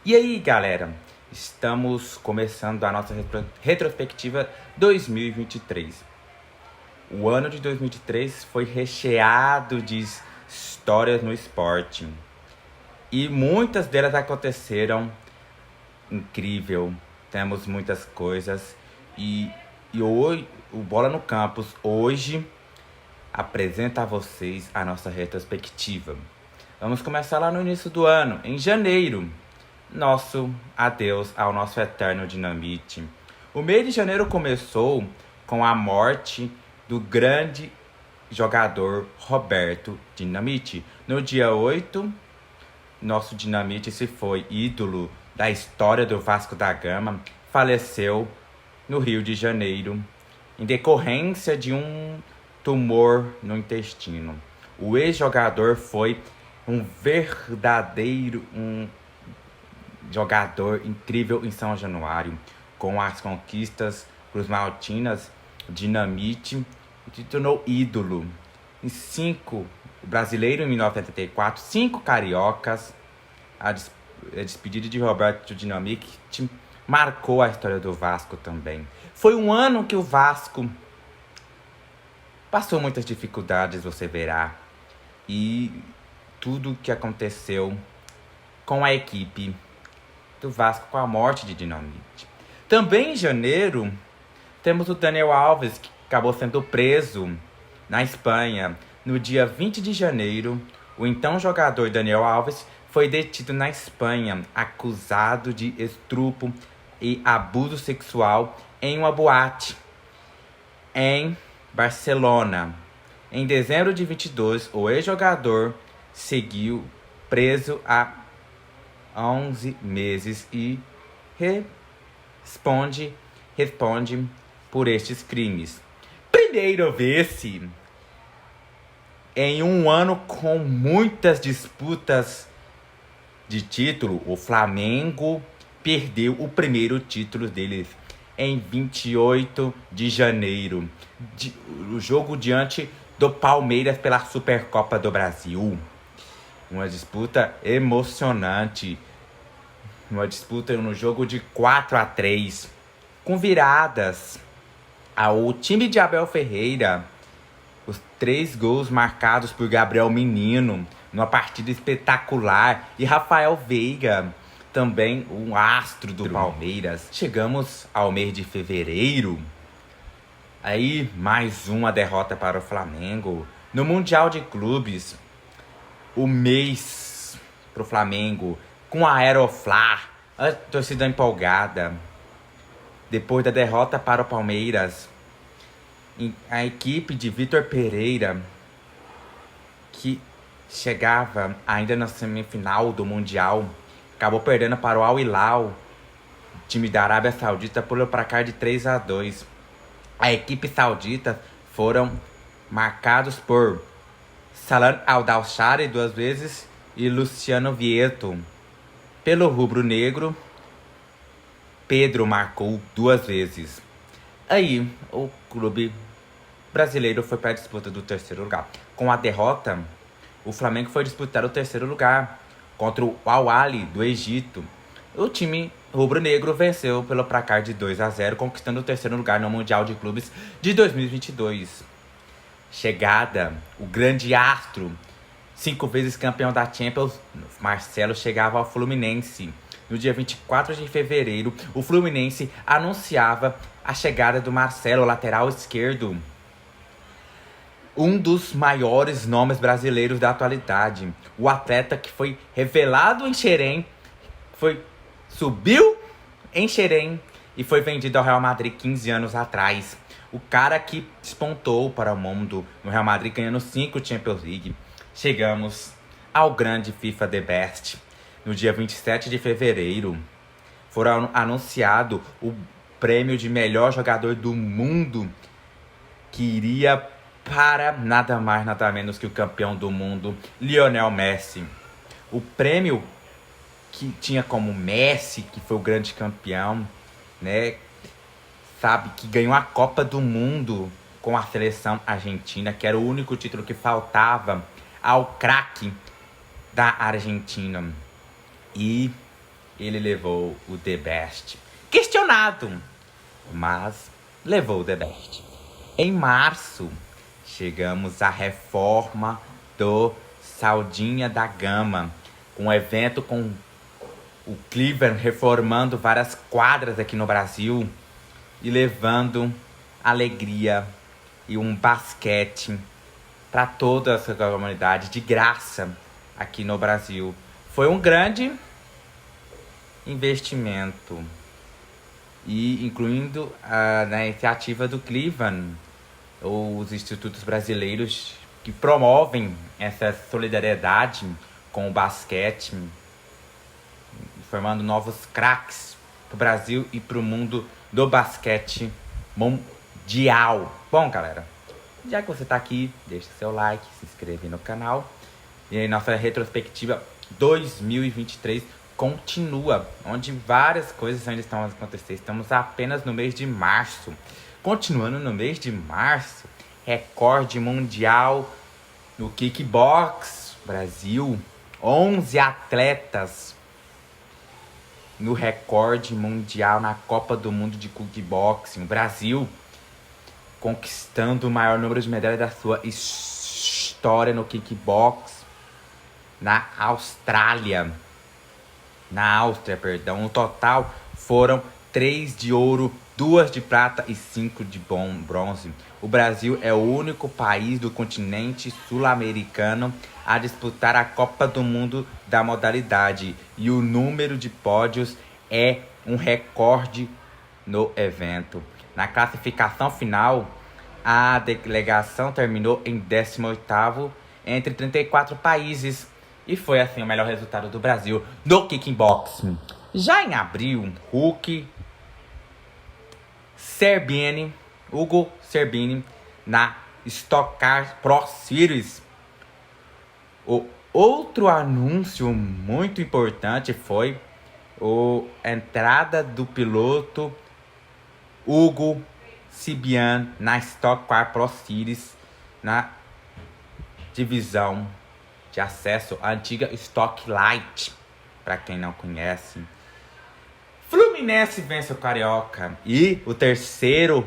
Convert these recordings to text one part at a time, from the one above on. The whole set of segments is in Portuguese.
E aí, galera, estamos começando a nossa retrospectiva 2023. O ano de 2023 foi recheado de histórias no esporte. E muitas delas aconteceram incrível. Temos muitas coisas. E hoje, o Bola no Campus hoje apresenta a vocês a nossa retrospectiva. Vamos começar lá no início do ano, em janeiro. Nosso adeus ao nosso eterno Dinamite. O mês de janeiro começou com a morte do grande jogador Roberto Dinamite. No dia 8, nosso Dinamite se foi, ídolo da história do Vasco da Gama, faleceu no Rio de Janeiro, em decorrência de um tumor no intestino. O ex-jogador foi um verdadeiro jogador incrível em São Januário, com as conquistas cruzmaltinas. Dinamite se tornou ídolo em 5 brasileiro em 1984, 5 cariocas. A despedida de Roberto Dinamite marcou a história do Vasco também. Foi um ano que o Vasco passou muitas dificuldades, você verá, e tudo que aconteceu com a equipe do Vasco com a morte de Dinamite. Também em janeiro, temos o Daniel Alves, que acabou sendo preso na Espanha. No dia 20 de janeiro, o então jogador Daniel Alves foi detido na Espanha, acusado de estupro e abuso sexual em uma boate em Barcelona. Em dezembro de 22, o ex-jogador seguiu preso há 11 meses e responde por estes crimes. Primeiro vez em um ano com muitas disputas de título, o Flamengo perdeu o primeiro título deles em 28 de janeiro. O jogo diante do Palmeiras pela Supercopa do Brasil. Uma disputa emocionante. Uma disputa no jogo de 4-3. Com viradas. O time de Abel Ferreira. Os 3 gols marcados por Gabriel Menino. Numa partida espetacular. E Rafael Veiga, também um astro do Palmeiras. Chegamos ao mês de fevereiro. Aí, mais uma derrota para o Flamengo. No Mundial de Clubes, o mês pro Flamengo, com a Aeroflá, a torcida empolgada. Depois da derrota para o Palmeiras, a equipe de Vitor Pereira, que chegava ainda na semifinal do Mundial, acabou perdendo para o Al Hilal, time da Arábia Saudita, por placar de 3-2. A equipe saudita foram marcados por Salah Al-Dawsari 2 vezes e Luciano Vieto. Pelo rubro-negro, Pedro marcou 2 vezes. Aí, o clube brasileiro foi para a disputa do 3º lugar. Com a derrota, o Flamengo foi disputar o 3º lugar contra o Al Ahly do Egito. O time rubro-negro venceu pelo placar de 2-0, conquistando o 3º lugar no Mundial de Clubes de 2022. Chegada, o grande astro, 5 vezes campeão da Champions, Marcelo, chegava ao Fluminense. No dia 24 de fevereiro, o Fluminense anunciava a chegada do Marcelo, lateral esquerdo. Um dos maiores nomes brasileiros da atualidade. O atleta que foi revelado em Xerém, subiu em Xerém e foi vendido ao Real Madrid 15 anos atrás. O cara que despontou para o mundo no Real Madrid, ganhando 5 Champions League. Chegamos ao grande FIFA The Best. No dia 27 de fevereiro, foram anunciado o prêmio de melhor jogador do mundo, que iria para nada mais, nada menos que o campeão do mundo, Lionel Messi. O prêmio que tinha como Messi, que foi o grande campeão, né? Sabe, que ganhou a Copa do Mundo com a seleção argentina, que era o único título que faltava ao craque da Argentina. E ele levou o The Best. Questionado, mas levou o The Best. Em março, chegamos à reforma do Saldinha da Gama, um evento com o Cleveland reformando várias quadras aqui no Brasil e levando alegria e um basquete para toda essa comunidade de graça aqui no Brasil. Foi um grande investimento, e incluindo na iniciativa do Cleveland, os institutos brasileiros que promovem essa solidariedade com o basquete, formando novos craques para o Brasil e para o mundo do basquete mundial. Bom, galera, já que você está aqui, deixa seu like, se inscreve no canal. E aí, nossa retrospectiva 2023 continua, onde várias coisas ainda estão a acontecer. Estamos apenas no mês de março. Continuando no mês de março, recorde mundial no kickbox. Brasil, 11 atletas no recorde mundial na Copa do Mundo de Kickboxing. O Brasil conquistando o maior número de medalhas da sua história no kickbox na Áustria, perdão. No total foram 3 de ouro, 2 de prata e 5 de bronze. O Brasil é o único país do continente sul-americano a disputar a Copa do Mundo da modalidade, e o número de pódios é um recorde no evento. Na classificação final, a delegação terminou em 18º entre 34 países, e foi assim o melhor resultado do Brasil no kickboxing. Já em abril, Hugo Serbini na Stock Car Pro Series. O outro anúncio muito importante foi a entrada do piloto Hugo Sibian na Stock Car Pro Series, na divisão de acesso à antiga Stock Light, para quem não conhece. Fluminense vence o Carioca, e o terceiro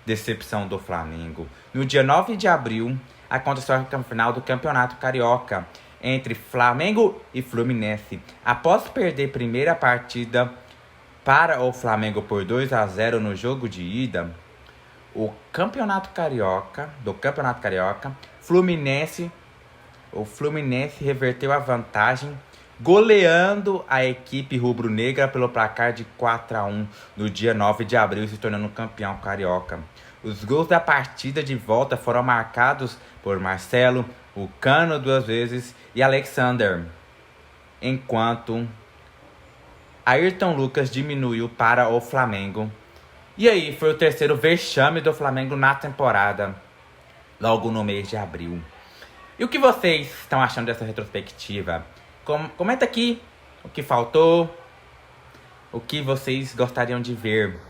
decepção do Flamengo. No dia 9 de abril, aconteceu a final do Campeonato Carioca entre Flamengo e Fluminense. Após perder primeira partida para o Flamengo por 2-0 no jogo de ida, do Campeonato Carioca, o Fluminense reverteu a vantagem, goleando a equipe rubro-negra pelo placar de 4-1 no dia 9 de abril, se tornando campeão carioca. Os gols da partida de volta foram marcados por Marcelo, o Cano 2 vezes e Alexander, enquanto Ayrton Lucas diminuiu para o Flamengo. E aí, foi o terceiro vexame do Flamengo na temporada, logo no mês de abril. E o que vocês estão achando dessa retrospectiva? Comenta aqui o que faltou, o que vocês gostariam de ver.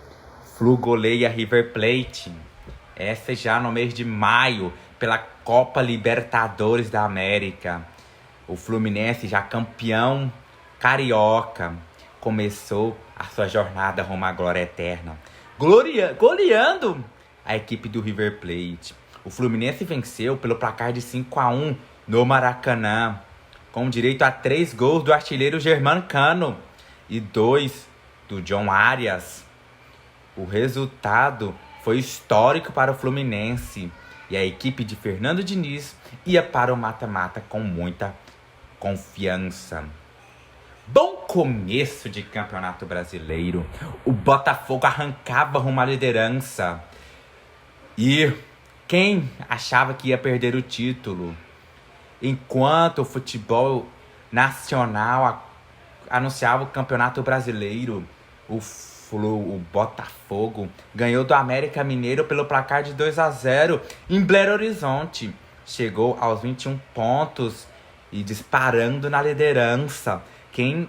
Flu goleia River Plate. Essa já no mês de maio, pela Copa Libertadores da América. O Fluminense, já campeão carioca, começou a sua jornada rumo à glória eterna, goleando a equipe do River Plate. O Fluminense venceu pelo placar de 5-1 no Maracanã, com direito a 3 gols do artilheiro Germán Cano e 2 do John Arias. O resultado foi histórico para o Fluminense, e a equipe de Fernando Diniz ia para o mata-mata com muita confiança. Bom começo de Campeonato Brasileiro. O Botafogo arrancava rumo à liderança. E quem achava que ia perder o título? Enquanto o futebol nacional anunciava o Campeonato Brasileiro, o Botafogo ganhou do América Mineiro pelo placar de 2-0 em Belo Horizonte. Chegou aos 21 pontos e disparando na liderança. Quem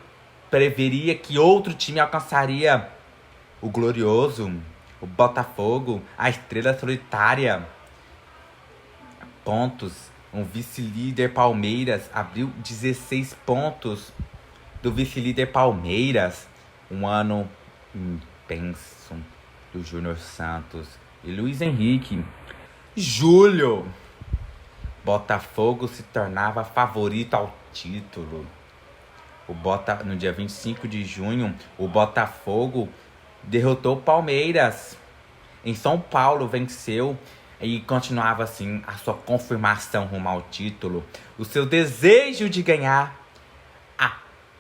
preveria que outro time alcançaria o glorioso, o Botafogo, a estrela solitária? Pontos. Um vice-líder Palmeiras abriu 16 pontos do vice-líder Palmeiras. Um ano intenso do Júnior Santos e Luiz Henrique. Julho, Botafogo se tornava favorito ao título. No dia 25 de junho, o Botafogo derrotou o Palmeiras. Em São Paulo, venceu e continuava assim a sua confirmação rumo ao título. O seu desejo de ganhar a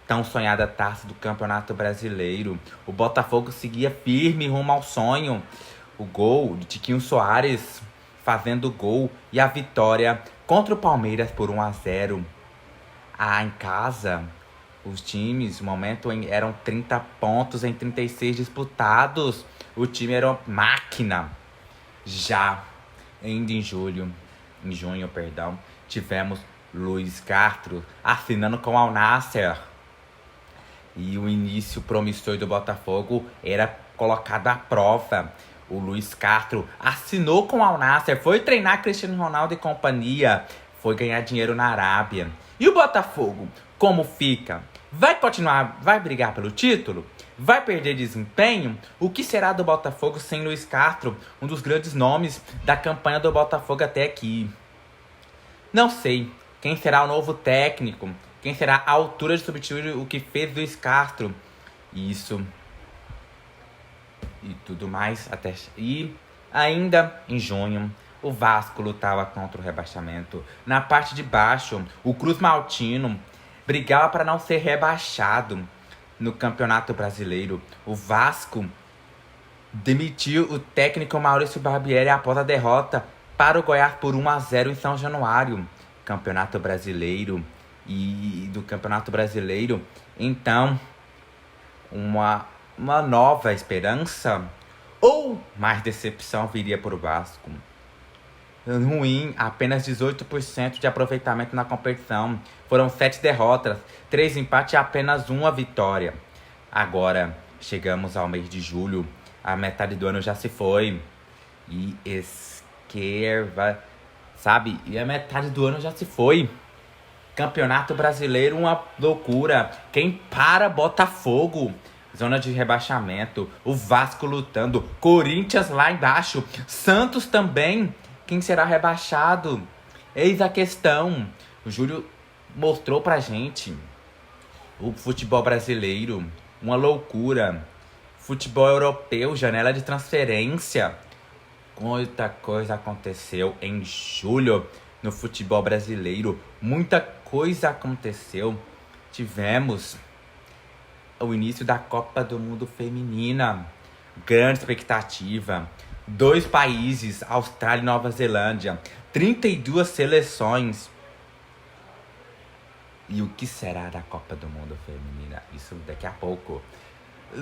tão sonhada taça do Campeonato Brasileiro. O Botafogo seguia firme rumo ao sonho. O gol de Tiquinho Soares fazendo gol e a vitória contra o Palmeiras por 1-0. Em casa, os times, no momento, eram 30 pontos em 36 disputados. O time era uma máquina. Já ainda em junho, tivemos Luiz Castro assinando com o Al Nassr. E o início promissor do Botafogo era colocado à prova. O Luiz Castro assinou com o Al Nassr, foi treinar Cristiano Ronaldo e companhia, foi ganhar dinheiro na Arábia. E o Botafogo, como fica? Vai continuar, vai brigar pelo título? Vai perder desempenho? O que será do Botafogo sem Luiz Castro, um dos grandes nomes da campanha do Botafogo até aqui? Não sei quem será o novo técnico, quem será a altura de substituir o que fez Luiz Castro. Isso e tudo mais. E ainda em junho, o Vasco lutava contra o rebaixamento. Na parte de baixo, o Cruz Maltino brigava para não ser rebaixado no Campeonato Brasileiro. O Vasco demitiu o técnico Maurício Barbieri após a derrota para o Goiás por 1-0 em São Januário. Campeonato Brasileiro. E do Campeonato Brasileiro, então, uma nova esperança ou mais decepção viria para o Vasco. Ruim, apenas 18% de aproveitamento na competição. Foram 7 derrotas, 3 empates e apenas 1 vitória. Agora, chegamos ao mês de julho. A metade do ano já se foi. E a metade do ano já se foi. Campeonato Brasileiro, uma loucura. Quem para Botafogo? Zona de rebaixamento. O Vasco lutando. Corinthians lá embaixo. Santos também. Quem será rebaixado? Eis a questão. O Júlio mostrou pra gente. O futebol brasileiro, uma loucura. Futebol europeu, janela de transferência. Muita coisa aconteceu em julho no futebol brasileiro. Muita coisa aconteceu. Tivemos o início da Copa do Mundo Feminina. Grande expectativa. 2 países, Austrália e Nova Zelândia. 32 seleções. E o que será da Copa do Mundo Feminina? Isso daqui a pouco.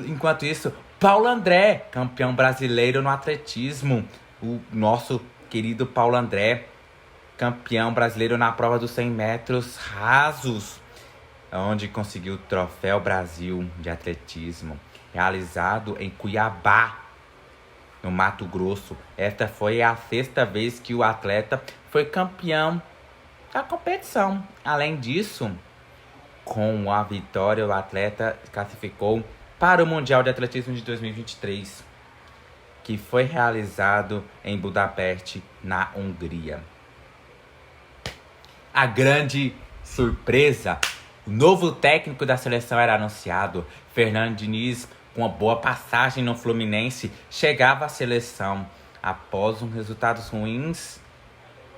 Enquanto isso, Paulo André, campeão brasileiro no atletismo. O nosso querido Paulo André, campeão brasileiro na prova dos 100 metros rasos, onde conseguiu o Troféu Brasil de Atletismo, realizado em Cuiabá, no Mato Grosso. Esta foi a 6ª vez que o atleta foi campeão da competição. Além disso, com a vitória, o atleta classificou para o Mundial de Atletismo de 2023, que foi realizado em Budapeste, na Hungria. A grande surpresa, o novo técnico da seleção era anunciado. Fernando Diniz, com uma boa passagem no Fluminense, chegava à seleção após resultados ruins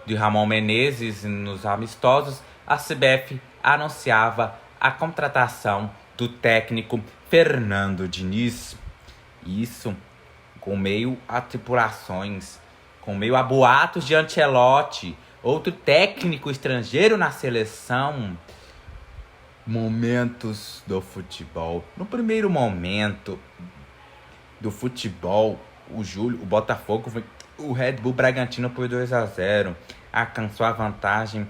de Ramon Menezes nos amistosos. A CBF anunciava a contratação do técnico Fernando Diniz. Isso com meio a tripulações, com meio a boatos de Ancelotti, outro técnico estrangeiro na seleção. Momentos do futebol. No primeiro momento do futebol, o Botafogo, o Red Bull Bragantino por 2-0. Alcançou a vantagem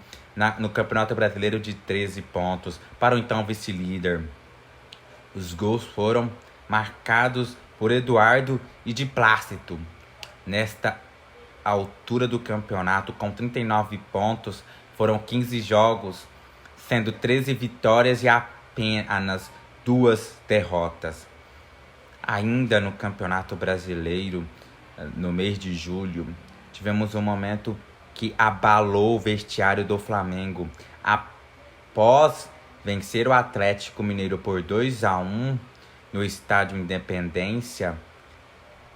no Campeonato Brasileiro de 13 pontos para o então vice-líder. Os gols foram marcados por Eduardo e de Plácido. Nesta altura do campeonato, com 39 pontos, foram 15 jogos, sendo 13 vitórias e apenas 2 derrotas. Ainda no Campeonato Brasileiro, no mês de julho, tivemos um momento que abalou o vestiário do Flamengo. Após vencer o Atlético Mineiro por 2-1 no Estádio Independência,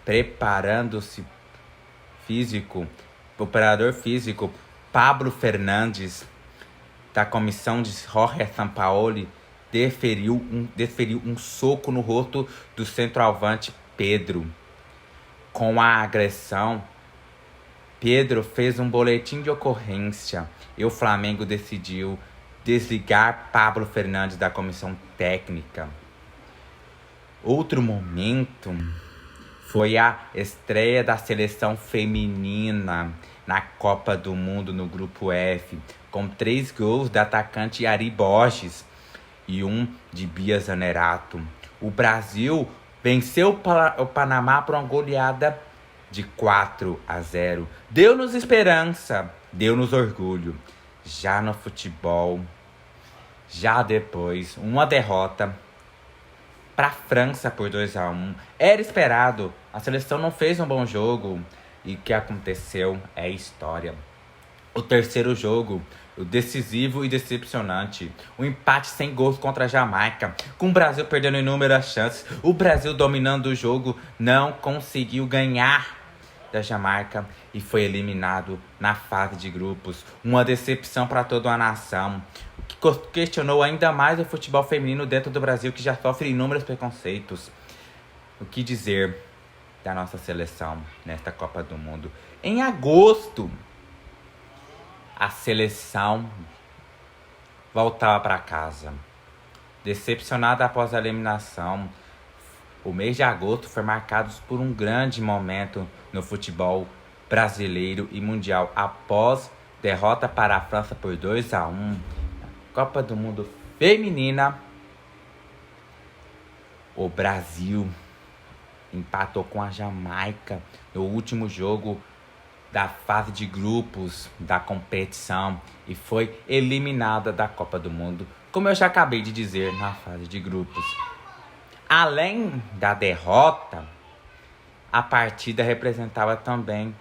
preparando-se o operador físico Pablo Fernandes, da comissão de Jorge Sampaoli, deferiu um soco no rosto do centroavante Pedro. Com a agressão, Pedro fez um boletim de ocorrência e o Flamengo decidiu desligar Pablo Fernandes da comissão técnica. Outro momento foi a estreia da seleção feminina na Copa do Mundo no Grupo F, com 3 gols da atacante Ari Borges e 1 de Bia Zanerato. O Brasil venceu o Panamá por uma goleada de 4-0. Deu-nos esperança, deu-nos orgulho. Já no futebol, já depois, uma derrota para a França por 2-1. Era esperado, a seleção não fez um bom jogo e o que aconteceu é história. O terceiro jogo, o decisivo e decepcionante, o empate sem gols contra a Jamaica, com o Brasil perdendo inúmeras chances. O Brasil dominando o jogo, não conseguiu ganhar da Jamaica e foi eliminado na fase de grupos. Uma decepção para toda a nação, o que questionou ainda mais o futebol feminino dentro do Brasil, que já sofre inúmeros preconceitos. O que dizer da nossa seleção nesta Copa do Mundo? Em agosto, a seleção voltava para casa. Decepcionada após a eliminação, o mês de agosto foi marcado por um grande momento no futebol brasileiro e mundial. Após derrota para a França por 2-1, na Copa do Mundo Feminina, o Brasil empatou com a Jamaica no último jogo da fase de grupos da competição e foi eliminada da Copa do Mundo, como eu já acabei de dizer, na fase de grupos. Além da derrota, a partida representava também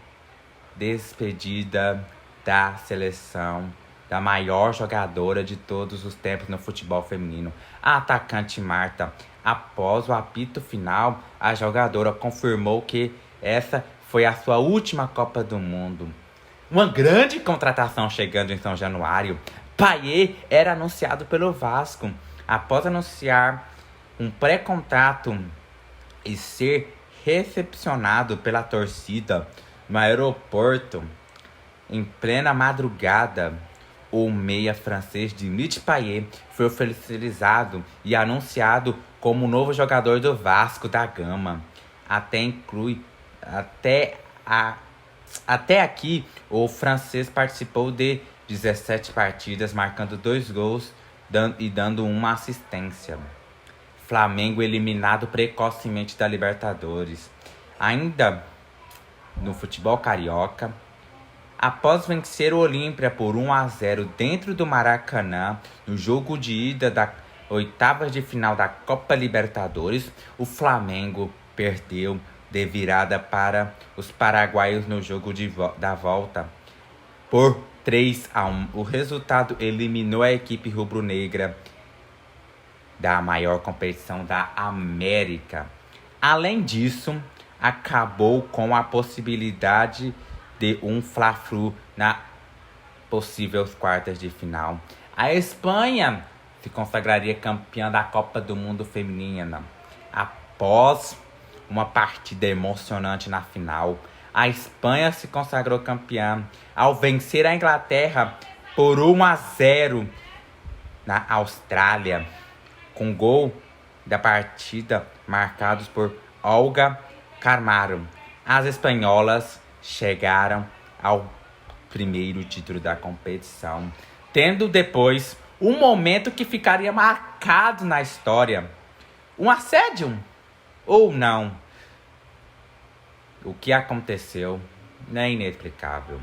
despedida da seleção, da maior jogadora de todos os tempos no futebol feminino, a atacante Marta. Após o apito final, a jogadora confirmou que essa foi a sua última Copa do Mundo. Uma grande contratação chegando em São Januário. Payet era anunciado pelo Vasco. Após anunciar um pré-contrato e ser recepcionado pela torcida no aeroporto, em plena madrugada, o meia francês Dimitri Payet foi oficializado e anunciado como o novo jogador do Vasco da Gama. Até aqui, o francês participou de 17 partidas, marcando 2 gols e dando uma assistência. Flamengo eliminado precocemente da Libertadores. Ainda no futebol carioca, após vencer o Olímpia por 1-0 dentro do Maracanã, no jogo de ida da oitavas de final da Copa Libertadores, o Flamengo perdeu de virada para os paraguaios no jogo da volta por 3-1. O resultado eliminou a equipe rubro-negra da maior competição da América. Além disso, acabou com a possibilidade de um Fla-Flu na possíveis quartas de final. A Espanha se consagraria campeã da Copa do Mundo Feminina. Após uma partida emocionante na final, a Espanha se consagrou campeã ao vencer a Inglaterra por 1-0 na Austrália, com gol da partida marcados por Olga Carmaro. As espanholas chegaram ao primeiro título da competição, tendo depois um momento que ficaria marcado na história. Um assédio ou não? O que aconteceu é inexplicável.